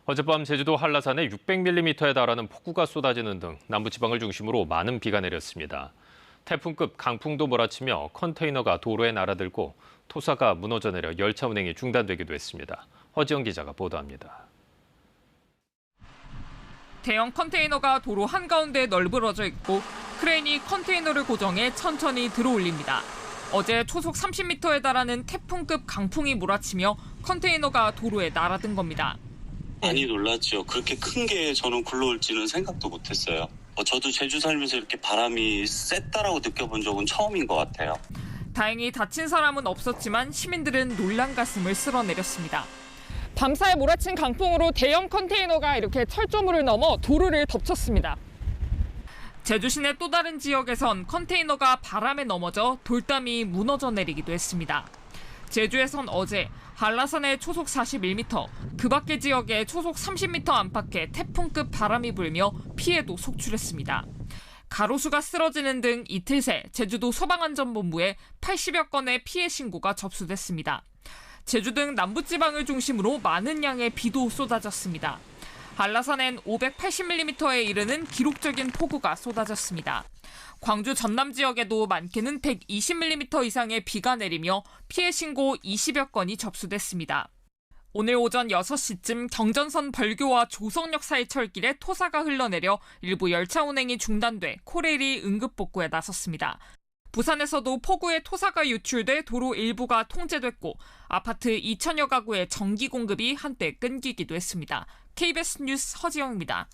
어젯밤 제주도 한라산에 600mm에 달하는 폭우가 쏟아지는 등 남부지방을 중심으로 많은 비가 내렸습니다. 태풍급 강풍도 몰아치며 컨테이너가 도로에 날아들고 토사가 무너져 내려 열차 운행이 중단되기도 했습니다. 허지영 기자가 보도합니다. 대형 컨테이너가 도로 한가운데 널브러져 있고 크레인이 컨테이너를 고정해 천천히 들어올립니다. 어제 초속 30m에 달하는 태풍급 강풍이 몰아치며 컨테이너가 도로에 날아든 겁니다. 많이 놀랐죠. 그렇게 큰 게 저는 굴러올지는 생각도 못했어요. 저도 제주 살면서 이렇게 바람이 셌다라고 느껴본 적은 처음인 것 같아요. 다행히 다친 사람은 없었지만 시민들은 놀란 가슴을 쓸어내렸습니다. 밤사이 몰아친 강풍으로 대형 컨테이너가 이렇게 철조물을 넘어 도로를 덮쳤습니다. 제주 시내 또 다른 지역에선 컨테이너가 바람에 넘어져 돌담이 무너져 내리기도 했습니다. 제주에선 어제 한라산에 초속 41m, 그 밖의 지역에 초속 30m 안팎의 태풍급 바람이 불며 피해도 속출했습니다. 가로수가 쓰러지는 등 이틀 새 제주도 소방안전본부에 80여 건의 피해 신고가 접수됐습니다. 제주 등 남부지방을 중심으로 많은 양의 비도 쏟아졌습니다. 한라산엔 580mm에 이르는 기록적인 폭우가 쏟아졌습니다. 광주 전남 지역에도 많게는 120mm 이상의 비가 내리며 피해 신고 20여 건이 접수됐습니다. 오늘 오전 6시쯤 경전선 벌교와 조성역 사이 철길에 토사가 흘러내려 일부 열차 운행이 중단돼 코레일이 응급복구에 나섰습니다. 부산에서도 폭우에 토사가 유출돼 도로 일부가 통제됐고 아파트 2천여 가구의 전기 공급이 한때 끊기기도 했습니다. KBS 뉴스 허지영입니다.